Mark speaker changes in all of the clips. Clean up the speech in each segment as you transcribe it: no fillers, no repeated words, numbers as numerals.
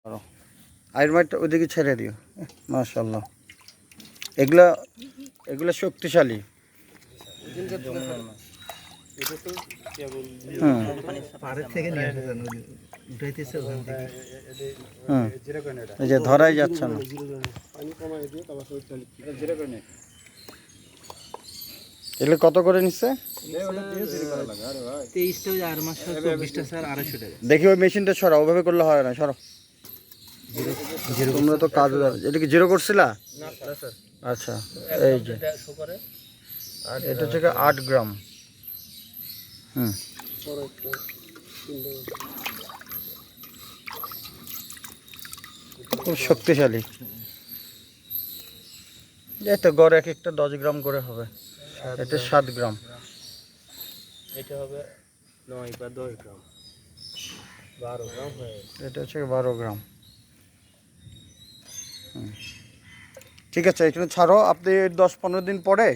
Speaker 1: আয়ের মাঠটা ওইদিকে ছেড়ে দিও। মাশাআল্লাহ, এগুলা এগুলা শক্তিশালী। এই যে ধরাই যাচ্ছে না। এগুলো কত করে নিচ্ছে? দেখি ওই মেশিনটা সরা, ওভাবে করলে হয় না, সরো। তোমরা তো কাজ, এটা কি জিরো করছিলা? আচ্ছা, এই যে এটা হচ্ছে 8 গ্রাম। খুব শক্তিশালী। এটা গড় এক একটা 10 গ্রাম করে হবে। এটা 7 গ্রাম,
Speaker 2: এটা হবে 9 বা 10 গ্রাম, 12 গ্রাম হয়।
Speaker 1: এটা হচ্ছে 12 গ্রাম। ঠিক আছে, এটা ছাড়ো। আপনি 10-15 দিন পরে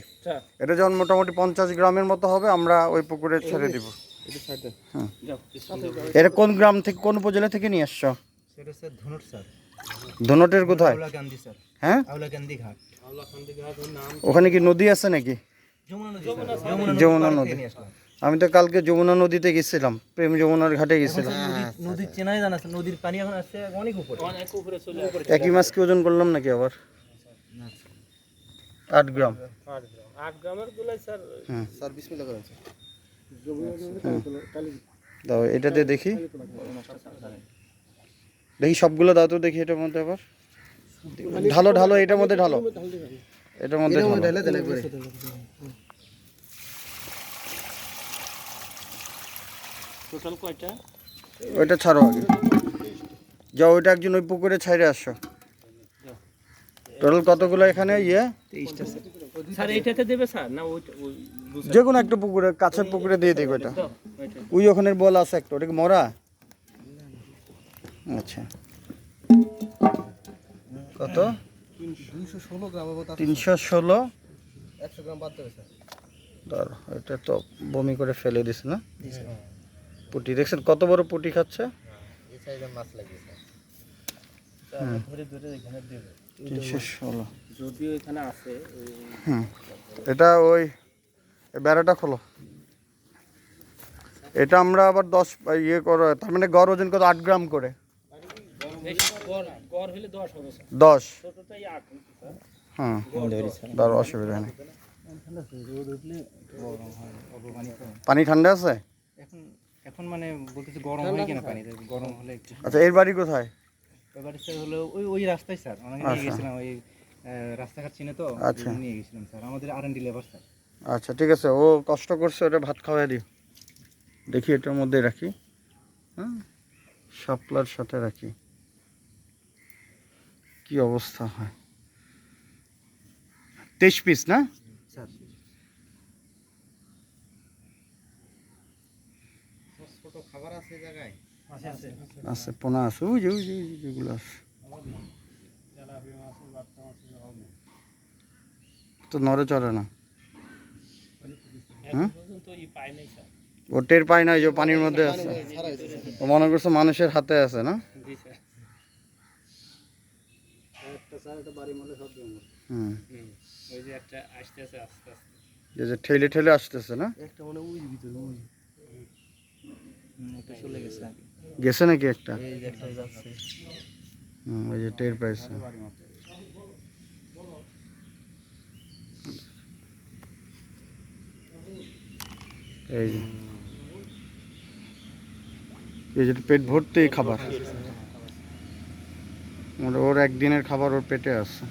Speaker 1: এটা যখন মোটামুটি 50 গ্রামের মতো হবে, আমরা ওই পুকুরে ছেড়ে দিব। এটা কোন গ্রাম থেকে, কোন উপজেলা থেকে নিয়ে আসছো?
Speaker 2: সেটা স্যার ধনট স্যার।
Speaker 1: ধনটের কোথায়?
Speaker 2: আওলাকান্দি স্যার।
Speaker 1: হ্যাঁ,
Speaker 2: আওলাকান্দি ঘাট। আওলাকান্দি ঘাটের নাম।
Speaker 1: ওখানে কি নদী আছে নাকি? যমুনা নদী। আমি তো কালকে যমুনা নদীতে গেছিলাম, প্রেম যমুনার ঘাটে গেছিলাম।
Speaker 2: নদীর চেনাই জানা আছে, নদীর পানি এখন আসছে অনেক উপরে, অনেক উপরে চলে আসছে।
Speaker 1: একই মাছ কি ওজন করলাম নাকি আবার? 8 গ্রাম।
Speaker 2: 8 গ্রামের গুলাই স্যার। স্যার বিসমিল্লাহ করেন স্যার।
Speaker 1: দাও এটা দিয়ে দেখি, দেখি সবগুলো দাও তো দেখি। এটার মধ্যে আবার ঢালো ঢালো, এটার মধ্যে ঢালো, এটার মধ্যে
Speaker 2: টোটাল কয়টা?
Speaker 1: ওইটা ছাড়ো আগে, যাও ওইটা একজন ওই পুকুরে ছাইরে আসো। টোটাল কতগুলো এখানে?
Speaker 2: 23টা স্যার। এইটাতে দেবে স্যার না ওই
Speaker 1: যে কোনো একটা পুকুরে, কাছের পুকুরে দিয়ে দিই ওইটা। ওই ওখানের বল আছে একটা, ওটা কি মরা? আচ্ছা, কত?
Speaker 2: 216 গ্রাম।
Speaker 1: 316।
Speaker 2: 100 গ্রাম বাদ দেবে স্যার।
Speaker 1: ধরো, এটা তো বমি করে ফেলে দিস না। পুঁটি দেখছেন কত বড় পুঁটি খাচ্ছে?
Speaker 2: এই সাইজের মাছ লাগিয়েছে স্যার। ধরে ধরে এখানে দেবে।
Speaker 1: 316
Speaker 2: যদিও এখানে আছে।
Speaker 1: এটা ওই বেড়াটা খোলো। এটা আমরা আবার 10 ইয়ে করে, তার মানে গড় ওজন কত? 8 গ্রাম করে।
Speaker 2: গড় হলে 10 হবে স্যার।
Speaker 1: 10।
Speaker 2: ছোটটাই 8 স্যার।
Speaker 1: হ্যাঁ, ধরো, অসুবিধা নেই। পানি ঠান্ডা আছে
Speaker 2: এখন। এখন মানে বলতেছে গরম হয় কিনা পানি, গরম হলে একটু।
Speaker 1: আচ্ছা, এর বাড়ি কোথায়?
Speaker 2: এবারে স্যার হলো ওই রাস্তায় স্যার। অনেক নিয়ে গেছিলাম, ওই রাস্তাঘাট চিনে তো, নিয়ে গেছিলাম স্যার। আমাদের আর&ডি লেবার স্যার।
Speaker 1: আচ্ছা, ঠিক আছে, ও কষ্ট করছে, ওটা ভাত খাওয়াই দিও। দেখি এটার মধ্যে রাখি, হ্যাঁ, শাপলার সাথে রাখি, কি অবস্থা হয়। 23 পিস না
Speaker 2: স্যার? ছোট খাবার আছে জায়গায়?
Speaker 1: আছে, পোনা আছে, ওই যে যেগুলো আছে। তো নড়ে চড়ে না। হ্যাঁ, ও টের পায় না, যে পানির মধ্যে আছে। ও মনে করছে মানুষের হাতে আছে না। যে ঠেলে ঠেলে আসতেছে না। গেছে নাকি একটা? ওই যে টের পাইছে। এই যে পেট ভর্তি খাবার, ওর একদিনের খাবার ওর পেটে আছে।